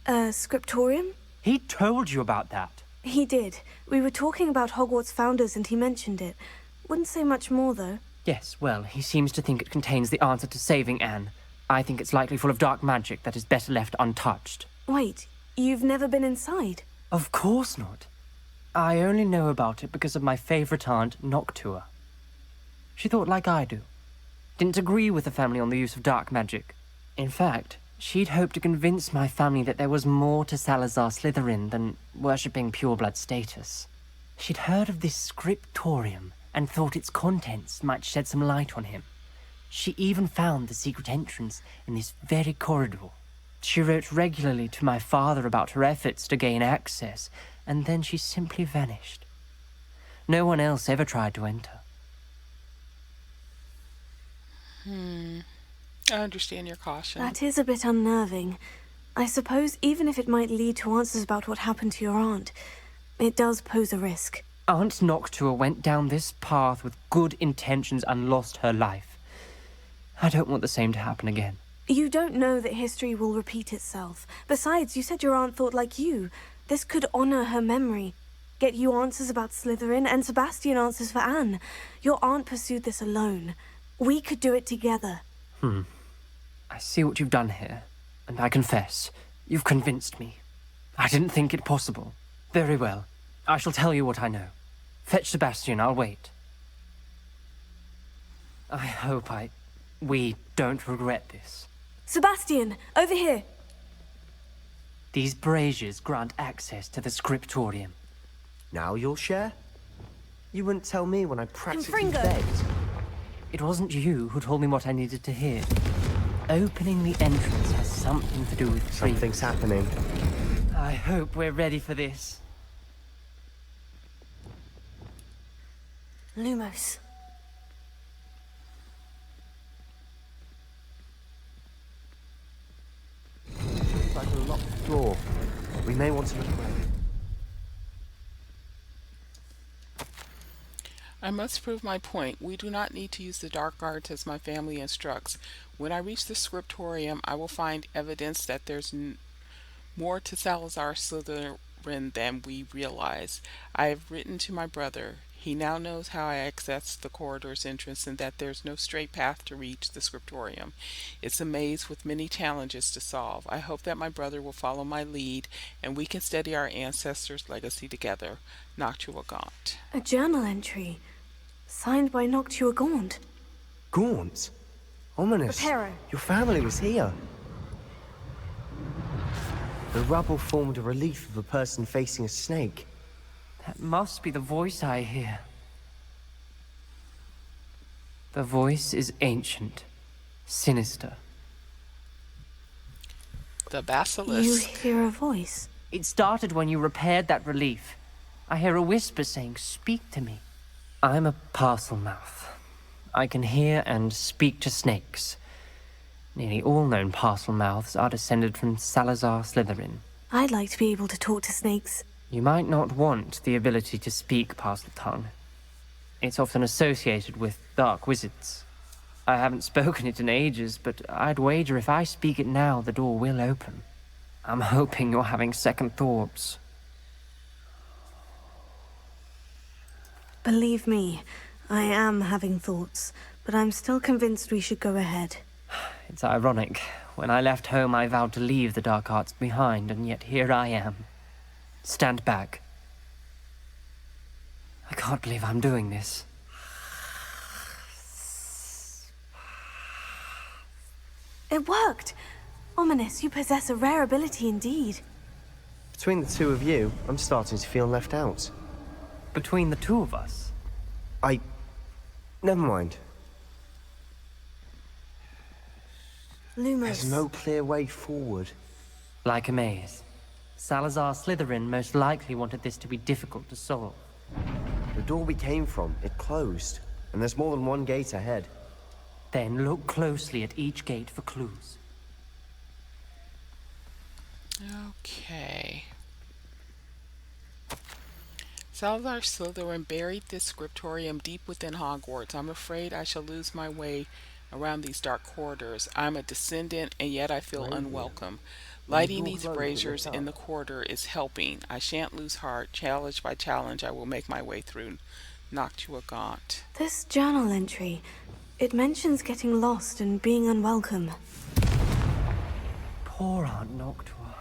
[SPEAKER 2] Scriptorium?
[SPEAKER 8] He told you about that?
[SPEAKER 2] He did. We were talking about Hogwarts founders and he mentioned it. Wouldn't say much more, though.
[SPEAKER 8] Yes, well, he seems to think it contains the answer to saving Anne. I think it's likely full of dark magic that is better left untouched.
[SPEAKER 2] Wait, you've never been inside?
[SPEAKER 8] Of course not. I only know about it because of my favourite aunt, Noctua. She thought like I do. Didn't agree with the family on the use of dark magic. In fact, she'd hoped to convince my family that there was more to Salazar Slytherin than worshipping pureblood status. She'd heard of this scriptorium and thought its contents might shed some light on him. She even found the secret entrance in this very corridor. She wrote regularly to my father about her efforts to gain access, and then she simply vanished. No one else ever tried to enter.
[SPEAKER 1] I understand your caution.
[SPEAKER 2] That is a bit unnerving. I suppose even if it might lead to answers about what happened to your aunt, it does pose a risk.
[SPEAKER 8] Aunt Noctua went down this path with good intentions and lost her life. I don't want the same to happen again.
[SPEAKER 2] You don't know that history will repeat itself. Besides, you said your aunt thought like you. This could honor her memory. Get you answers about Slytherin and Sebastian answers for Anne. Your aunt pursued this alone. We could do it together.
[SPEAKER 8] I see what you've done here, and I confess, you've convinced me. I didn't think it possible. Very well. I shall tell you what I know. Fetch Sebastian, I'll wait. I hope we don't regret this.
[SPEAKER 2] Sebastian, over here.
[SPEAKER 8] These braziers grant access to the scriptorium.
[SPEAKER 7] Now you'll share? You wouldn't tell me when I practically
[SPEAKER 2] Confringo.
[SPEAKER 7] begged.
[SPEAKER 8] It wasn't you who told me what I needed to hear. Opening the entrance has something to do with trees.
[SPEAKER 7] Something's happening.
[SPEAKER 8] I hope we're ready for this.
[SPEAKER 2] Lumos.
[SPEAKER 7] It's like a locked door. We may want to look around.
[SPEAKER 1] I must prove my point. We do not need to use the dark arts as my family instructs. When I reach the scriptorium, I will find evidence that there's more to Salazar Slytherin than we realize. I have written to my brother. He now knows how I access the corridor's entrance and that there's no straight path to reach the scriptorium. It's a maze with many challenges to solve. I hope that my brother will follow my lead and we can study our ancestors' legacy together. Noctua Gaunt.
[SPEAKER 2] A journal entry. Signed by Noctua Gaunt.
[SPEAKER 7] Gaunt? Ominous.
[SPEAKER 2] Reparo.
[SPEAKER 7] Your family was here. The rubble formed a relief of a person facing a snake.
[SPEAKER 8] That must be the voice I hear. The voice is ancient, sinister.
[SPEAKER 1] The
[SPEAKER 2] You
[SPEAKER 1] basilisk.
[SPEAKER 2] hear a voice.
[SPEAKER 8] It started when you repaired that relief. I hear a whisper saying, "Speak to me." I'm a parcel mouth. I can hear and speak to snakes. Nearly all known parcel mouths are descended from Salazar Slytherin.
[SPEAKER 2] I'd like to be able to talk to snakes.
[SPEAKER 8] You might not want the ability to speak parcel tongue. It's often associated with dark wizards. I haven't spoken it in ages, but I'd wager if I speak it now, the door will open. I'm hoping you're having second thoughts.
[SPEAKER 2] Believe me, I am having thoughts, but I'm still convinced we should go ahead.
[SPEAKER 8] It's ironic. When I left home, I vowed to leave the dark arts behind, and yet here I am. Stand back. I can't believe I'm doing this.
[SPEAKER 2] It worked! Ominis, you possess a rare ability indeed.
[SPEAKER 7] Between the two of you, I'm starting to feel left out.
[SPEAKER 8] Between the two of us?
[SPEAKER 7] Never mind.
[SPEAKER 2] Lumos.
[SPEAKER 7] There's no clear way forward.
[SPEAKER 8] Like a maze. Salazar Slytherin most likely wanted this to be difficult to solve.
[SPEAKER 7] The door we came from, it closed. And there's more than one gate ahead.
[SPEAKER 8] Then look closely at each gate for clues.
[SPEAKER 1] Okay. Salazar Slytherin buried this scriptorium deep within Hogwarts. I'm afraid I shall lose my way around these dark corridors. I'm a descendant, and yet I feel unwelcome. Lighting these braziers in the corridor is helping. I shan't lose heart. Challenge by challenge, I will make my way through Noctua Gaunt.
[SPEAKER 2] This journal entry, it mentions getting lost and being unwelcome.
[SPEAKER 8] Poor Aunt Noctua.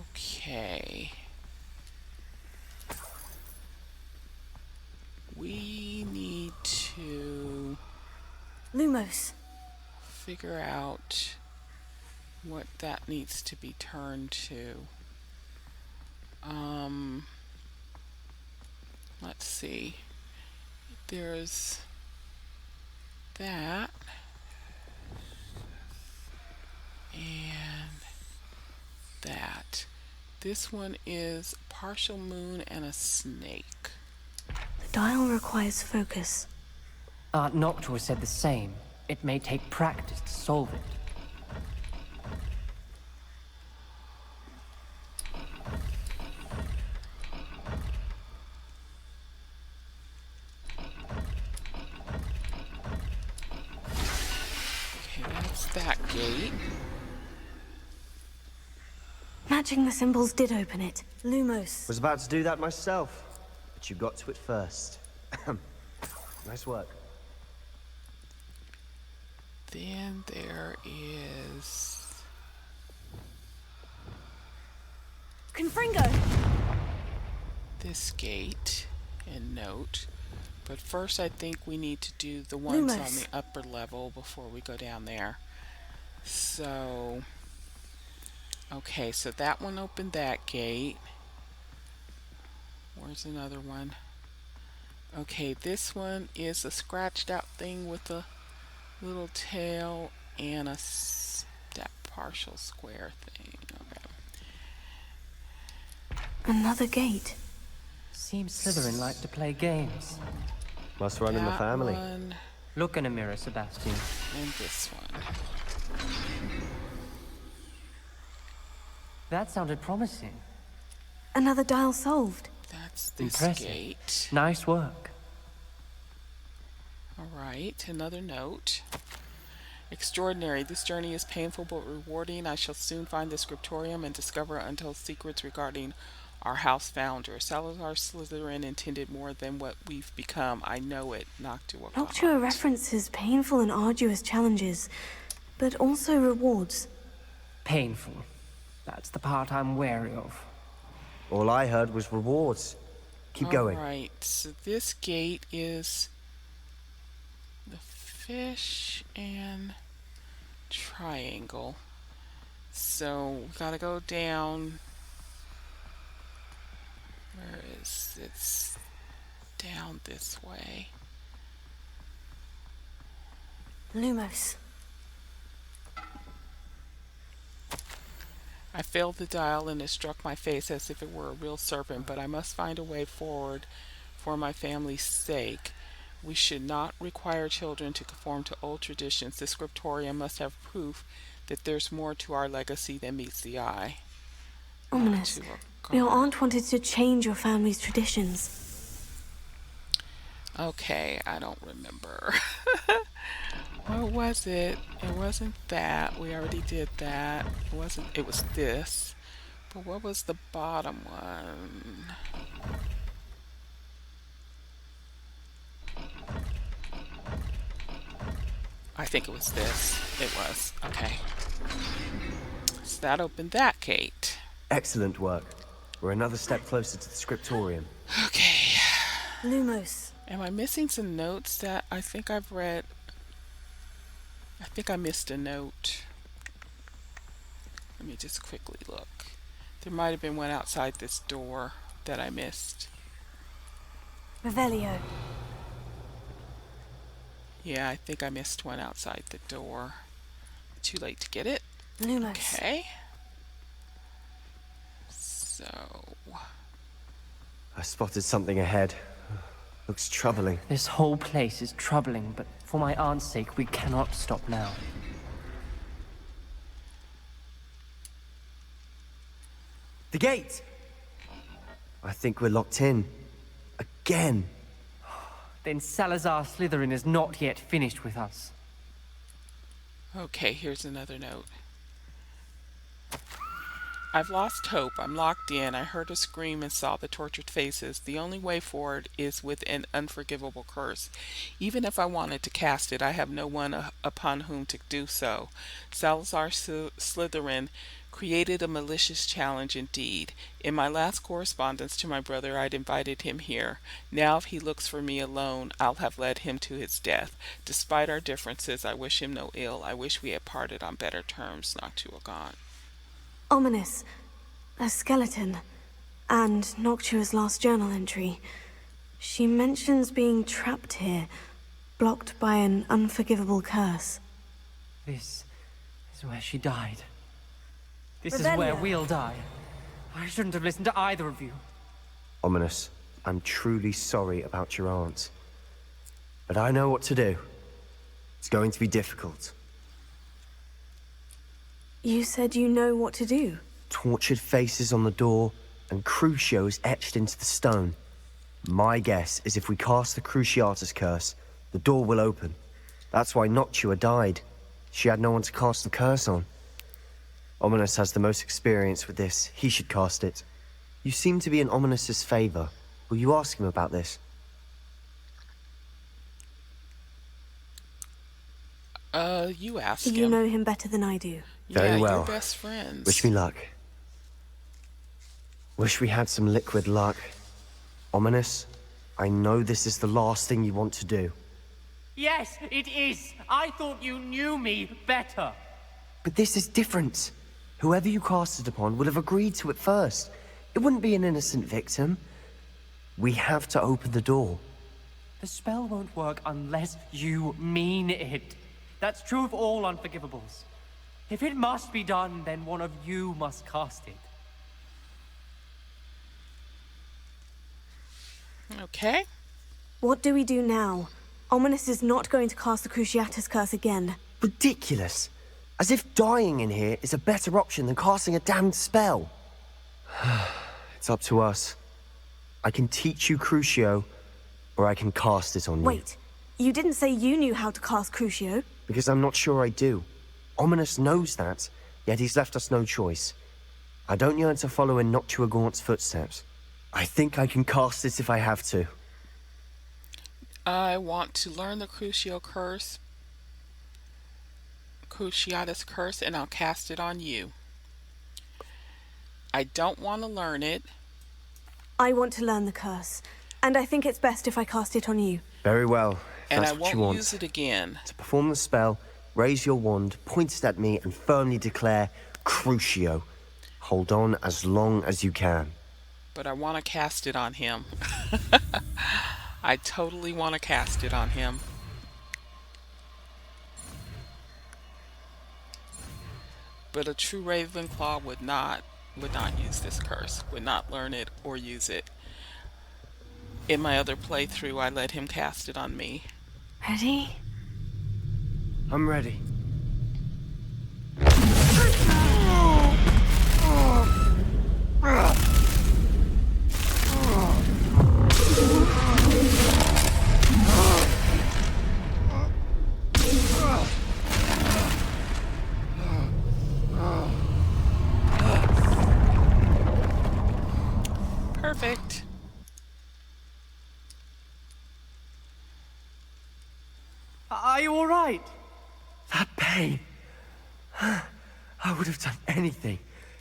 [SPEAKER 1] Okay. We need to
[SPEAKER 2] Lumos.
[SPEAKER 1] figure out what that needs to be turned to. Let's see. There's that. And that. This one is partial moon and a snake.
[SPEAKER 2] The dial requires focus.
[SPEAKER 8] Aunt Noctua said the same. It may take practice to solve it.
[SPEAKER 1] Okay, that's that gate.
[SPEAKER 2] Matching the symbols did open it. Lumos.
[SPEAKER 7] Was about to do that myself, but you got to it first. Nice work.
[SPEAKER 1] Then there is
[SPEAKER 2] Confringo!
[SPEAKER 1] this gate and note. But first I think we need to do the ones on the upper level before we go down there. So, okay, so that one opened that gate. Where's another one? Okay, this one is a scratched out thing with a little tail and that partial square thing. Okay.
[SPEAKER 2] Another gate.
[SPEAKER 8] Seems Slytherin like to play games.
[SPEAKER 7] Must run in the
[SPEAKER 1] That
[SPEAKER 7] family.
[SPEAKER 1] one
[SPEAKER 8] Look in a mirror, Sebastian.
[SPEAKER 1] and this one.
[SPEAKER 8] That sounded promising.
[SPEAKER 2] Another dial solved.
[SPEAKER 1] That's this
[SPEAKER 8] Impressive.
[SPEAKER 1] gate.
[SPEAKER 8] Nice work.
[SPEAKER 1] Alright, another note. Extraordinary. This journey is painful but rewarding. I shall soon find the scriptorium and discover untold secrets regarding our house founder. Salazar Slytherin intended more than what we've become. I know it. Noctua.
[SPEAKER 2] Noctua references painful and arduous challenges, but also rewards.
[SPEAKER 8] Painful. That's the part I'm wary of.
[SPEAKER 7] All I heard was rewards. Keep going.
[SPEAKER 1] Alright, so this gate is the fish and triangle. So we gotta go down. Where is it? It's down this way.
[SPEAKER 2] Lumos.
[SPEAKER 1] I failed the dial and it struck my face as if it were a real serpent, but I must find a way forward for my family's sake. We should not require children to conform to old traditions. The scriptorium must have proof that there's more to our legacy than meets the eye. Not
[SPEAKER 2] Ominis,
[SPEAKER 1] to a
[SPEAKER 2] your
[SPEAKER 1] god.
[SPEAKER 2] aunt wanted to change your family's traditions.
[SPEAKER 1] Okay, I don't remember. What was it? It wasn't that. We already did that. It wasn't. It was this. But what was the bottom one? I think it was this. It was. Okay. So that opened that gate.
[SPEAKER 7] Excellent work. We're another step closer to the scriptorium.
[SPEAKER 1] Okay.
[SPEAKER 2] Lumos.
[SPEAKER 1] Am I missing some notes that I think I've read? I think I missed a note. Let me just quickly look. There might have been one outside this door that I missed.
[SPEAKER 2] Revelio.
[SPEAKER 1] Yeah, I think I missed one outside the door. Too late to get it.
[SPEAKER 2] Lumos.
[SPEAKER 1] Okay. So,
[SPEAKER 7] I spotted something ahead. Looks troubling.
[SPEAKER 8] This whole place is troubling, but for my aunt's sake, we cannot stop now.
[SPEAKER 7] The gate! I think we're locked in. Again.
[SPEAKER 8] Then Salazar Slytherin is not yet finished with us.
[SPEAKER 1] okay, here's another note. I've lost hope. I'm locked in. I heard a scream and saw the tortured faces. The only way forward is with an unforgivable curse. Even if I wanted to cast it, I have no one upon whom to do so. Salazar Slytherin created a malicious challenge indeed. In my last correspondence to my brother, I'd invited him here. Now, if he looks for me alone, I'll have led him to his death. Despite our differences, I wish him no ill. I wish we had parted on better terms, not to a god.
[SPEAKER 2] Ominis. A skeleton. And Noctua's last journal entry. She mentions being trapped here, blocked by an unforgivable curse.
[SPEAKER 8] This is where she died. This is
[SPEAKER 2] Revelio.
[SPEAKER 8] where we'll die. I shouldn't have listened to either of you.
[SPEAKER 7] Ominous, I'm truly sorry about your aunt. But I know what to do. It's going to be difficult.
[SPEAKER 2] You said you know what to do.
[SPEAKER 7] Tortured faces on the door, and Crucios etched into the stone. My guess is if we cast the Cruciatus curse, the door will open. That's why Noctua died. She had no one to cast the curse on. Ominous has the most experience with this. He should cast it. You seem to be in Ominous's favor. Will you ask him about this?
[SPEAKER 1] You ask
[SPEAKER 2] You
[SPEAKER 1] him.
[SPEAKER 2] know him better than I do.
[SPEAKER 7] Very
[SPEAKER 1] Yeah,
[SPEAKER 7] well.
[SPEAKER 1] you're best friends.
[SPEAKER 7] Wish me luck. Wish we had some liquid luck. Ominous, I know this is the last thing you want to do.
[SPEAKER 8] Yes, it is. I thought you knew me better.
[SPEAKER 7] But this is different. Whoever you cast it upon would have agreed to it first. It wouldn't be an innocent victim. We have to open the door.
[SPEAKER 8] The spell won't work unless you mean it. That's true of all unforgivables. If it must be done, then one of you must cast it.
[SPEAKER 1] Okay.
[SPEAKER 2] What do we do now? Ominous is not going to cast the Cruciatus curse again.
[SPEAKER 7] Ridiculous. As if dying in here is a better option than casting a damned spell. It's up to us. I can teach you Crucio, or I can cast it on you.
[SPEAKER 2] Wait, you didn't say you knew how to cast Crucio.
[SPEAKER 7] Because I'm not sure I do. Ominous knows that, yet he's left us no choice. I don't yearn to follow in Noctua Gaunt's footsteps. I think I can cast it if I have to.
[SPEAKER 1] I want to learn the Cruciatus curse, and I'll cast it on you. I don't want to learn it.
[SPEAKER 2] I want to learn the curse, and I think it's best if I cast it on you.
[SPEAKER 7] Very well, if
[SPEAKER 1] And
[SPEAKER 7] that's
[SPEAKER 1] I
[SPEAKER 7] what
[SPEAKER 1] won't
[SPEAKER 7] you want.
[SPEAKER 1] use it again.
[SPEAKER 7] To perform the spell, raise your wand, point it at me, and firmly declare Crucio. Hold on as long as you can.
[SPEAKER 1] But I want to cast it on him. I totally want to cast it on him. But a true Ravenclaw would not use this curse, would not learn it or use it. In my other playthrough, I let him cast it on me.
[SPEAKER 2] Ready?
[SPEAKER 7] I'm ready.
[SPEAKER 1] Perfect.
[SPEAKER 8] Are you all right?
[SPEAKER 7] That pain. I would have done anything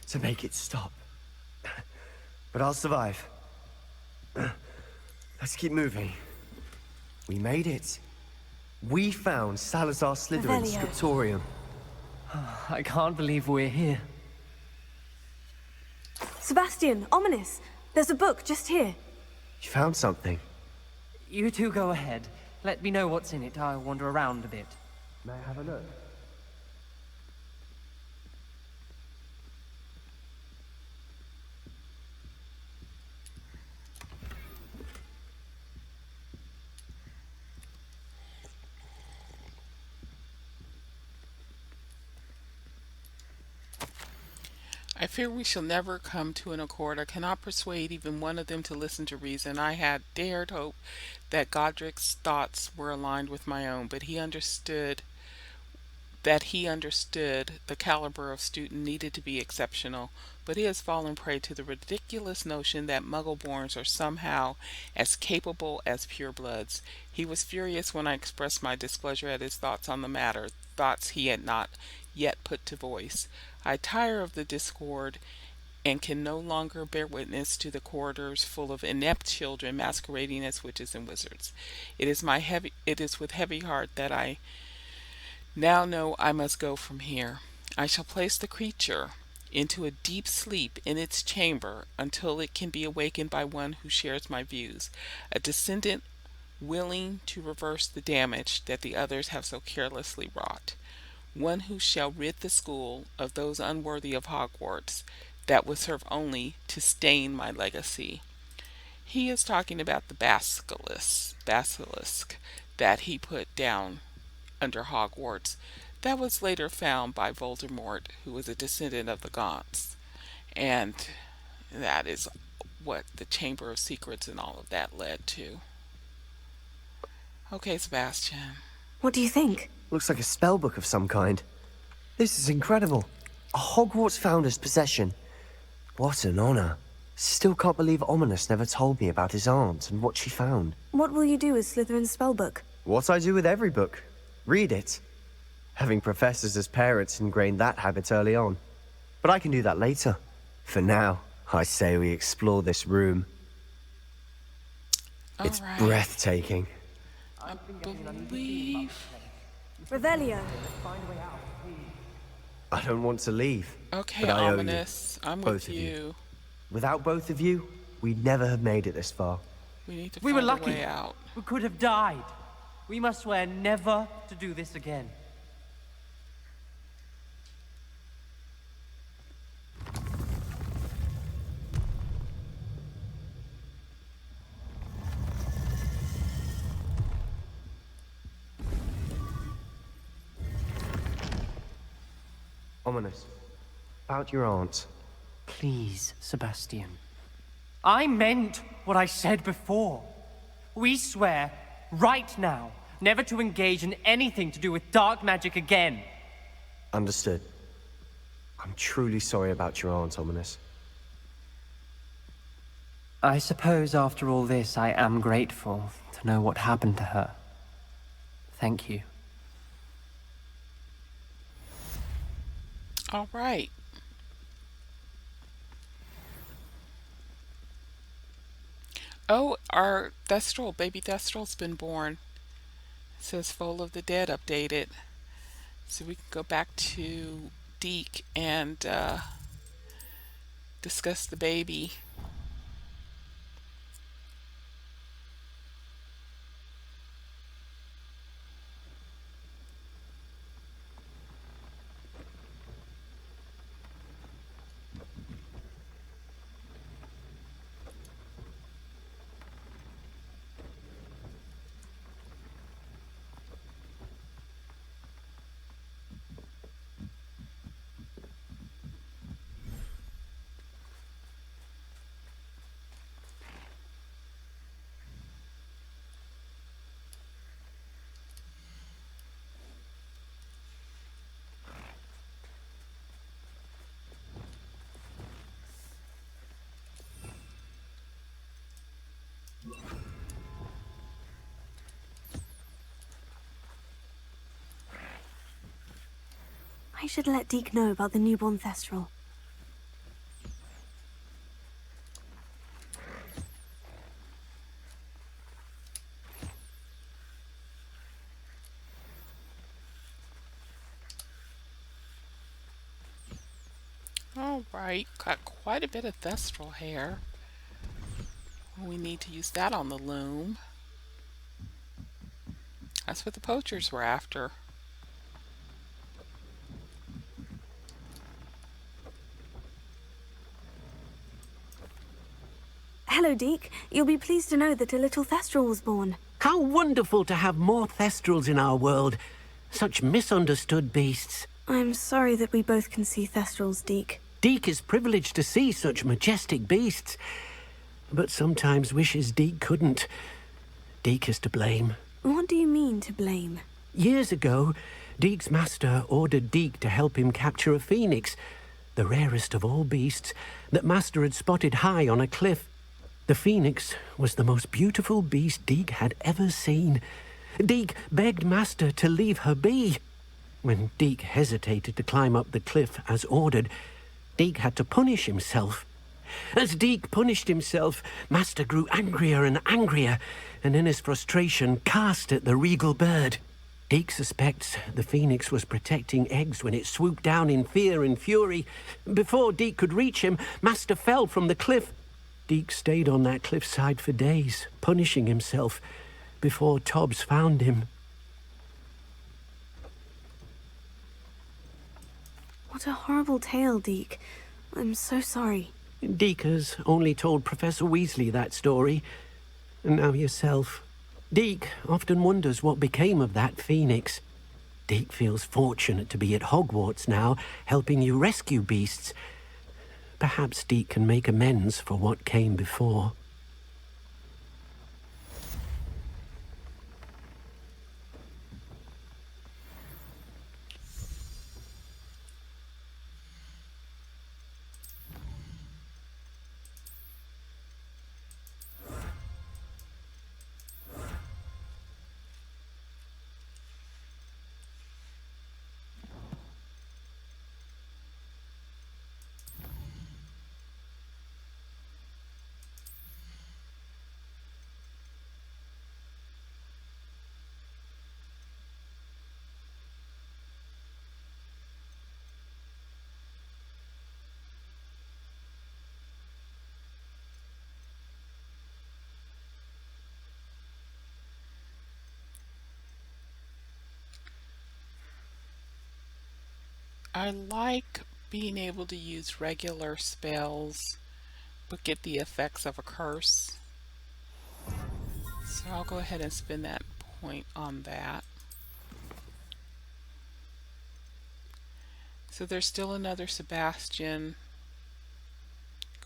[SPEAKER 7] to make it stop. But I'll survive. Let's keep moving. We made it. We found Salazar Slytherin
[SPEAKER 2] Revelio.
[SPEAKER 7] Scriptorium.
[SPEAKER 8] I can't believe we're here.
[SPEAKER 2] Sebastian, Ominis, there's a book just here.
[SPEAKER 7] You found something.
[SPEAKER 8] You two go ahead. Let me know what's in it. I'll wander around a bit.
[SPEAKER 7] May I have a look?
[SPEAKER 1] I fear we shall never come to an accord. I cannot persuade even one of them to listen to reason. I had dared hope that Godric's thoughts were aligned with my own, but he understood the caliber of student needed to be exceptional, but he has fallen prey to the ridiculous notion that Muggle-borns are somehow as capable as purebloods. He was furious when I expressed my displeasure at his thoughts on the matter, thoughts he had not yet put to voice. I tire of the discord and can no longer bear witness to the corridors full of inept children masquerading as witches and wizards. It is with heavy heart that I now know I must go from here. I shall place the creature into a deep sleep in its chamber until it can be awakened by one who shares my views, a descendant willing to reverse the damage that the others have so carelessly wrought, one who shall rid the school of those unworthy of Hogwarts that would serve only to stain my legacy. He is talking about the basilisk that he put down under Hogwarts, that was later found by Voldemort, who was a descendant of the Gaunts. And that is what the Chamber of Secrets and all of that led to. Okay, Sebastian.
[SPEAKER 2] What do you think?
[SPEAKER 7] Looks like a spell book of some kind. This is incredible. A Hogwarts founder's possession. What an honor. Still can't believe Ominis never told me about his aunt and what she found.
[SPEAKER 2] What will you do with Slytherin's spellbook?
[SPEAKER 7] What I do with every book. Read it. Having professors as parents ingrained that habit early on. But I can do that later. For now, I say we explore this room. It's
[SPEAKER 1] All right.
[SPEAKER 7] breathtaking.
[SPEAKER 1] I believe.
[SPEAKER 2] Revelio.
[SPEAKER 7] I don't want to leave.
[SPEAKER 1] Okay,
[SPEAKER 7] but I owe you.
[SPEAKER 1] Ominous. I'm
[SPEAKER 7] Both
[SPEAKER 1] with
[SPEAKER 7] of
[SPEAKER 1] you.
[SPEAKER 7] Without both of you, we'd never have made it this far.
[SPEAKER 1] We need to
[SPEAKER 8] We
[SPEAKER 1] find
[SPEAKER 8] were
[SPEAKER 1] a
[SPEAKER 8] lucky.
[SPEAKER 1] way out.
[SPEAKER 8] We could have died. We must swear never to do this again.
[SPEAKER 7] Ominis, about your aunt.
[SPEAKER 8] Please, Sebastian. I meant what I said before. We swear, right now, never to engage in anything to do with dark magic again.
[SPEAKER 7] Understood. I'm truly sorry about your aunt, Ominis.
[SPEAKER 8] I suppose after all this, I am grateful to know what happened to her. Thank you.
[SPEAKER 1] All right. Oh, our Thestral, baby Thestral's been born. It says Foal of the Dead updated. So we can go back to Deek and discuss the baby.
[SPEAKER 2] I should let Deek know about the newborn Thestral.
[SPEAKER 1] All right, got quite a bit of Thestral hair. We need to use that on the loom. That's what the poachers were after.
[SPEAKER 2] Hello, Deek. You'll be pleased to know that a little Thestral was born.
[SPEAKER 3] How wonderful to have more Thestrals in our world. Such misunderstood beasts.
[SPEAKER 2] I'm sorry that we both can see Thestrals, Deek.
[SPEAKER 3] Deek is privileged to see such majestic beasts, but sometimes wishes Deek couldn't. Deek is to blame.
[SPEAKER 2] What do you mean, to blame?
[SPEAKER 3] Years ago, Deek's master ordered Deek to help him capture a phoenix, the rarest of all beasts, that master had spotted high on a cliff. The phoenix was the most beautiful beast Deek had ever seen. Deek begged master to leave her be. When Deek hesitated to climb up the cliff as ordered, Deek had to punish himself. As Deek punished himself, master grew angrier and angrier, and in his frustration cast at the regal bird. Deek suspects the phoenix was protecting eggs when it swooped down in fear and fury. Before Deek could reach him, master fell from the cliff. Deek stayed on that cliffside for days, punishing himself, before Tobbs found him.
[SPEAKER 2] What a horrible tale, Deek. I'm so sorry.
[SPEAKER 3] Deek has only told Professor Weasley that story, and now yourself. Deek often wonders what became of that phoenix. Deek feels fortunate to be at Hogwarts now, helping you rescue beasts. Perhaps Deek can make amends for what came before.
[SPEAKER 1] I like being able to use regular spells but get the effects of a curse. So I'll go ahead and spend that point on that. So there's still another Sebastian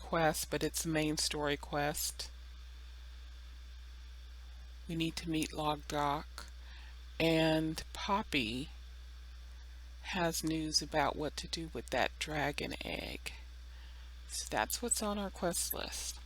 [SPEAKER 1] quest, but it's a main story quest. We need to meet Logdoc, and Poppy has news about what to do with that dragon egg. So that's what's on our quest list.